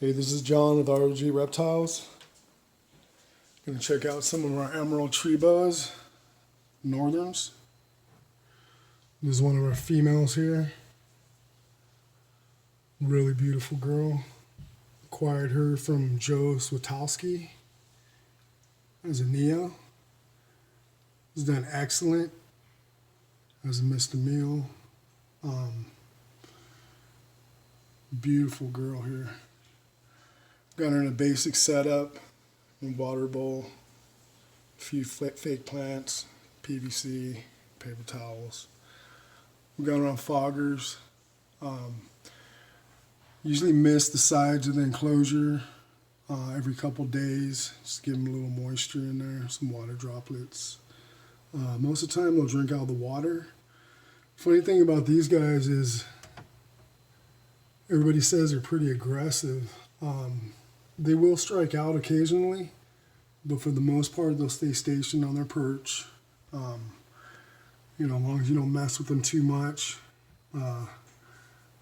Hey, this is John with ROG Reptiles. Gonna check out some of our emerald tree boas, northerns. This is one of our females here. Really beautiful girl. Acquired her from Joe Swatowski as a Neo. Has done excellent as a Mr. Meal. Beautiful girl here. Got her in a basic setup, a water bowl, a few fake plants, PVC, paper towels. We got her on foggers. Usually mist the sides of the enclosure every couple days. Just give them a little moisture in there, some water droplets. Most of the time they'll drink out of the water. Funny thing about these guys is everybody says they're pretty aggressive. They will strike out occasionally, but for the most part they'll stay stationed on their perch. As long as you don't mess with them too much, they'll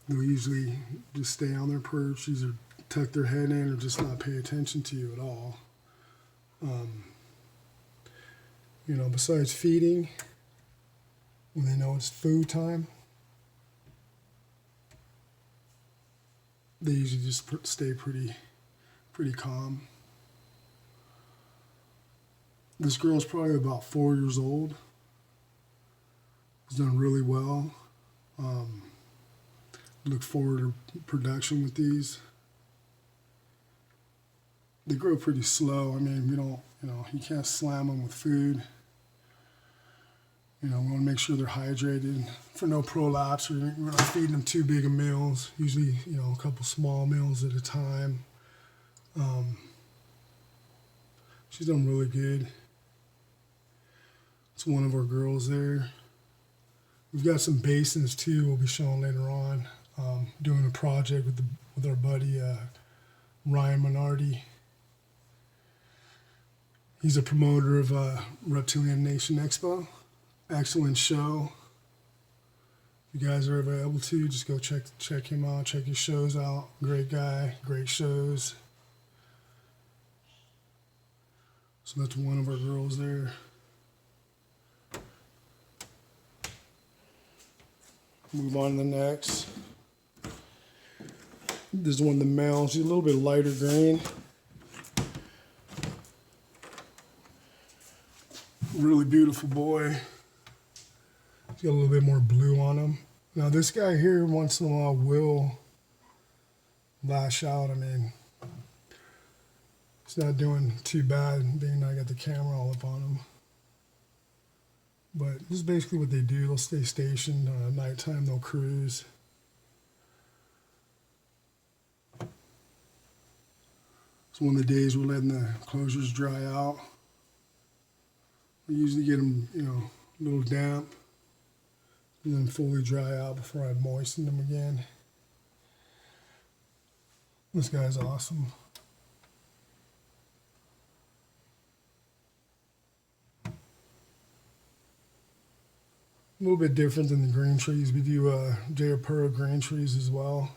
usually just stay on their perch, either tuck their head in or just not pay attention to you at all. Besides feeding, when they know it's food time, they usually just stay pretty calm. This girl's probably about 4 years old. Has done really well. Look forward to production with these. They grow pretty slow. I mean, you can't slam them with food. We want to make sure they're hydrated for no prolapse. We're not feeding them too big of meals. Usually, a couple small meals at a time. She's done really good. It's one of our girls there. We've got some basins too we'll be showing later on. Doing a project with our buddy Ryan Minardi. He's a promoter of Reptilian Nation Expo. Excellent show. If you guys are ever able to, just go check him out, check his shows out. Great guy, great shows. So that's one of our girls there. Move on to the next. This is one of the males. He's a little bit lighter green. Really beautiful boy. He's got a little bit more blue on him. Now this guy here, once in a while, will lash out. I mean, he's not doing too bad, being I got the camera all up on him. But this is basically what they do. They'll stay stationed. At nighttime, they'll cruise. So one of the days we're letting the enclosures dry out. We usually get them, a little damp, and then fully dry out before I moisten them again. This guy's awesome. A little bit different than the green trees. We do Jayapura green trees as well.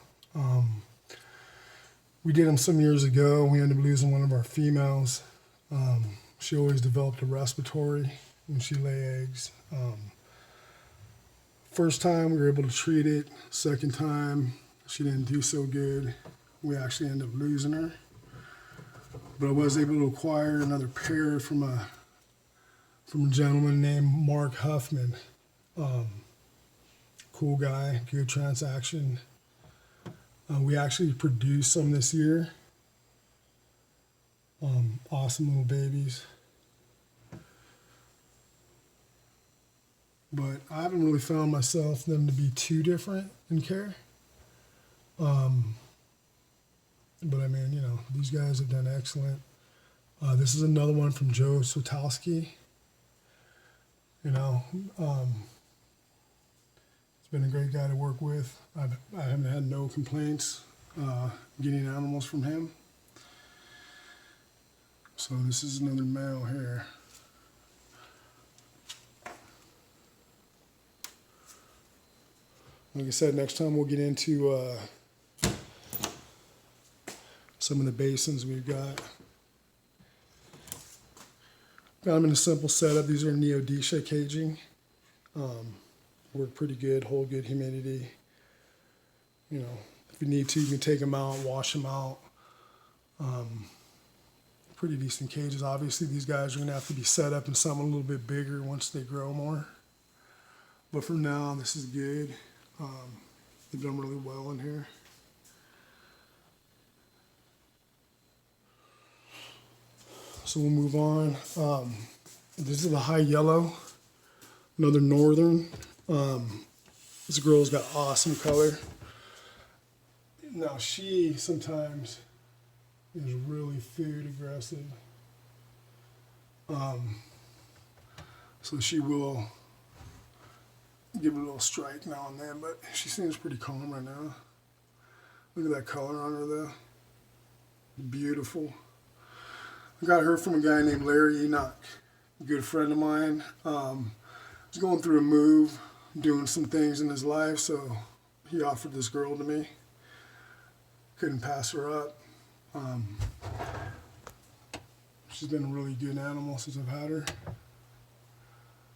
We did them some years ago. We ended up losing one of our females. She always developed a respiratory when she lay eggs. First time we were able to treat it. Second time she didn't do so good. We actually ended up losing her. But I was able to acquire another pair from a gentleman named Mark Huffman. Cool guy, good transaction. We actually produced some this year. Awesome little babies. But I haven't really found them to be too different in care. But I mean, these guys have done excellent. This is another one from Joe Swatowski. He's been a great guy to work with. I haven't had no complaints getting animals from him. So this is another male here. Like I said, next time we'll get into some of the basins we've got. Got them in a simple setup. These are neodysia caging. Work pretty good, hold good humidity. You know, if you need to, you can take them out, wash them out. Pretty decent cages. Obviously, these guys are going to have to be set up in something a little bit bigger once they grow more. But for now, this is good. They've done really well in here. So we'll move on. This is the high yellow, another northern. This girl's got awesome color. Now she sometimes is really food aggressive. So she will give a little strike now and then, but she seems pretty calm right now. Look at that color on her though. Beautiful. I got her from a guy named Larry Enoch, a good friend of mine. He's going through a move, doing some things in his life, so he offered this girl to me. Couldn't pass her up. She's been a really good animal since I've had her.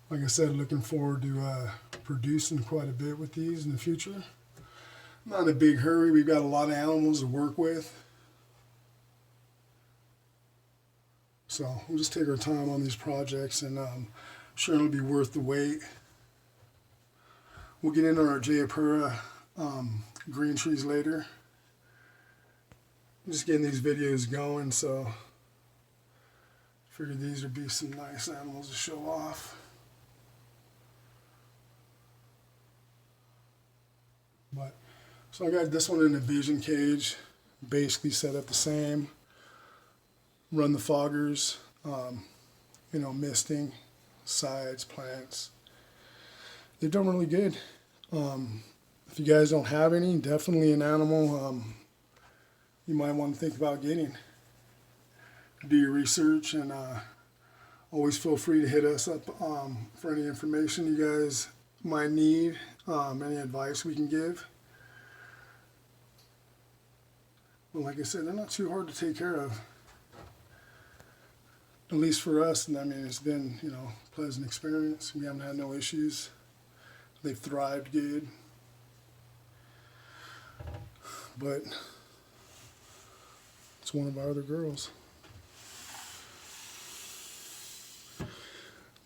Like I said, looking forward to producing quite a bit with these in the future. Not in a big hurry. We've got a lot of animals to work with. So we'll just take our time on these projects, and I'm sure it'll be worth the wait. We'll get into our Jayapura green trees later. I'm just getting these videos going, so I figured these would be some nice animals to show off. So I got this one in a vision cage, basically set up the same. Run the foggers, you know, misting, sides, plants. They've done really good. If you guys don't have any, definitely an animal you might want to think about getting. Do your research, and always feel free to hit us up for any information you guys might need, any advice we can give. Well, like I said, they're not too hard to take care of. At least for us, and I mean, it's been, you know, a pleasant experience. We haven't had no issues. They've thrived good. But it's one of our other girls.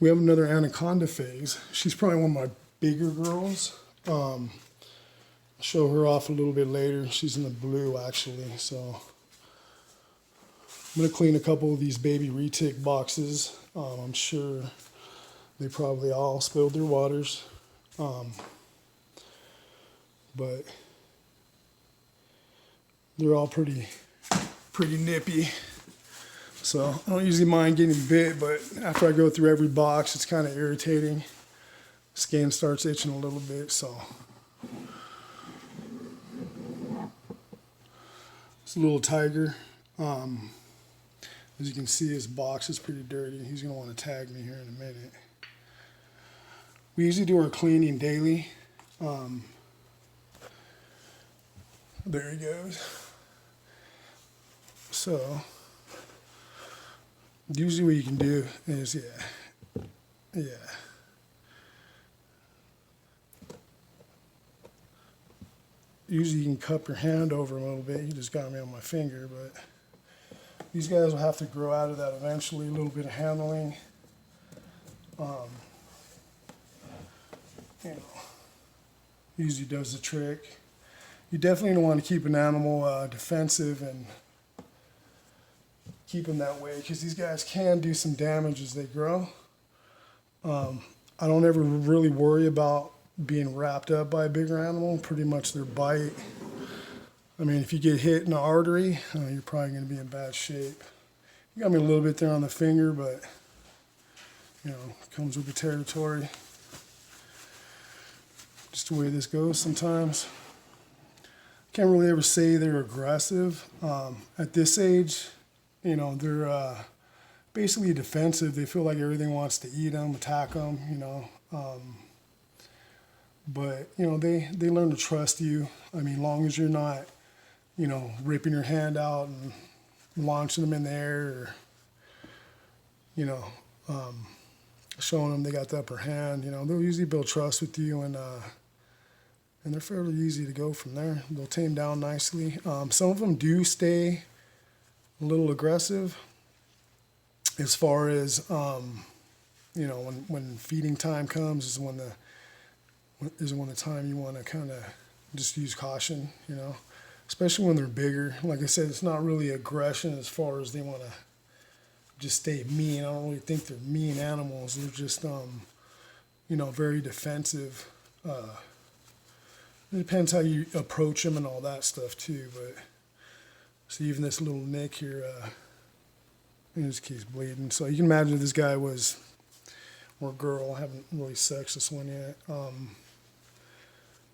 We have another anaconda phase. She's probably one of my bigger girls. I'll show her off a little bit later. She's in the blue, actually, so I'm going to clean a couple of these baby retic boxes. I'm sure they probably all spilled their waters. But they're all pretty nippy. So I don't usually mind getting bit, but after I go through every box, it's kind of irritating. Skin starts itching a little bit, so. It's a little tiger. As you can see, his box is pretty dirty. He's going to want to tag me here in a minute. We usually do our cleaning daily. There he goes. So, usually what you can do is, yeah. Usually you can cup your hand over him a little bit. He just got me on my finger, but these guys will have to grow out of that eventually. A little bit of handling. You know, usually does the trick. You definitely don't want to keep an animal defensive and keep them that way, because these guys can do some damage as they grow. I don't ever really worry about being wrapped up by a bigger animal. Pretty much their bite. I mean, if you get hit in the artery, you're probably going to be in bad shape. You got me a little bit there on the finger, but you know, comes with the territory. Just the way this goes sometimes. Can't really ever say they're aggressive. At this age, you know, they're basically defensive. They feel like everything wants to eat them, attack them, you know. But, you know, they learn to trust you. I mean, long as you're not you know, ripping your hand out and launching them in the air, or, you know, showing them they got the upper hand. You know, they'll usually build trust with you, and they're fairly easy to go from there. They'll tame down nicely. Some of them do stay a little aggressive as far as, you know, when feeding time comes is when the time you want to kind of just use caution, you know, especially when they're bigger. Like I said, it's not really aggression as far as they want to just stay mean. I don't really think they're mean animals. They're just, you know, very defensive. It depends how you approach them and all that stuff too. But see, even this little nick here, he just keeps bleeding. So you can imagine if this guy was, or girl, I haven't really sexed this one yet,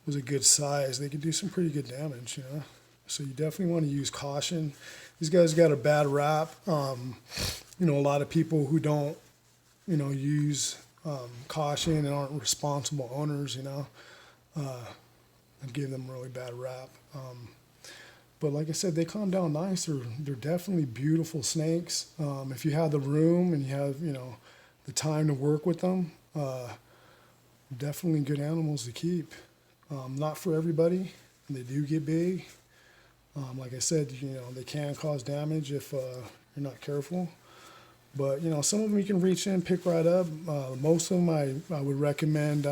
was a good size, they could do some pretty good damage, you know. So you definitely want to use caution. These guys got a bad rap. You know, a lot of people who don't, you know, use caution and aren't responsible owners, you know, and give them a really bad rap. But like I said, they calm down nice. They're definitely beautiful snakes. If you have the room and you have, you know, the time to work with them, definitely good animals to keep. Not for everybody. They do get big. Like I said, you know, they can cause damage if you're not careful. But, you know, some of them you can reach in, pick right up. Most of them I would recommend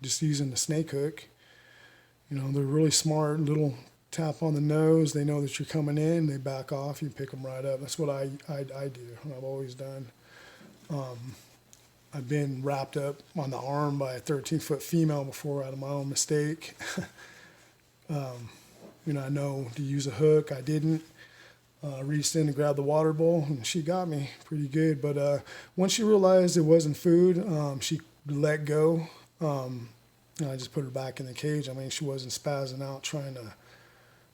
just using the snake hook. You know, they're really smart. Little tap on the nose. They know that you're coming in. They back off. You pick them right up. That's what I do. I've always done. I've been wrapped up on the arm by a 13-foot female before out of my own mistake. You know, I know to use a hook. I didn't. Reached in and grabbed the water bowl, and she got me pretty good. But once she realized it wasn't food, she let go. And I just put her back in the cage. I mean, she wasn't spazzing out trying to,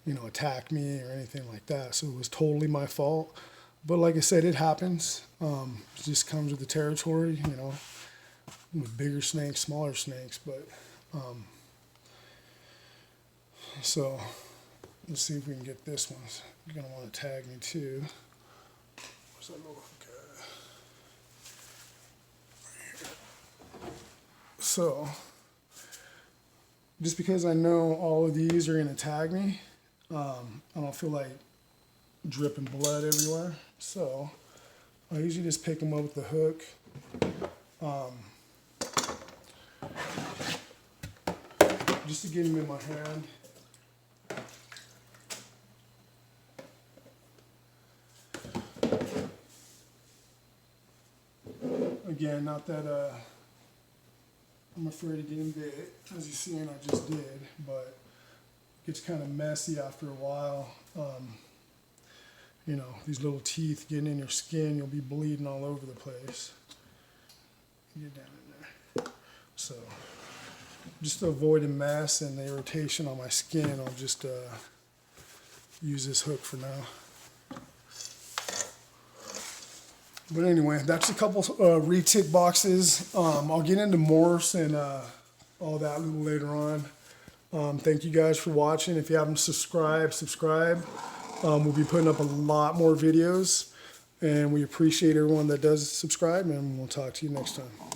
you know, attack me or anything like that. So it was totally my fault. But like I said, it happens. It just comes with the territory, you know, with bigger snakes, smaller snakes. But so let's see if we can get this one. You're going to want to tag me too. Where's that little guy? Right here. So just because I know all of these are going to tag me, I don't feel like dripping blood everywhere. So I usually just pick them up with the hook. Just to get them in my hand. Again, not that I'm afraid of getting bit, as you see, and I just did, but it gets kind of messy after a while. You know, these little teeth getting in your skin, you'll be bleeding all over the place. Get down in there. So, just to avoid a mess and the irritation on my skin, I'll just use this hook for now. But anyway, that's a couple retic boxes. I'll get into morphs and all that a little later on. Thank you guys for watching. If you haven't subscribed, subscribe. We'll be putting up a lot more videos, and we appreciate everyone that does subscribe, and we'll talk to you next time.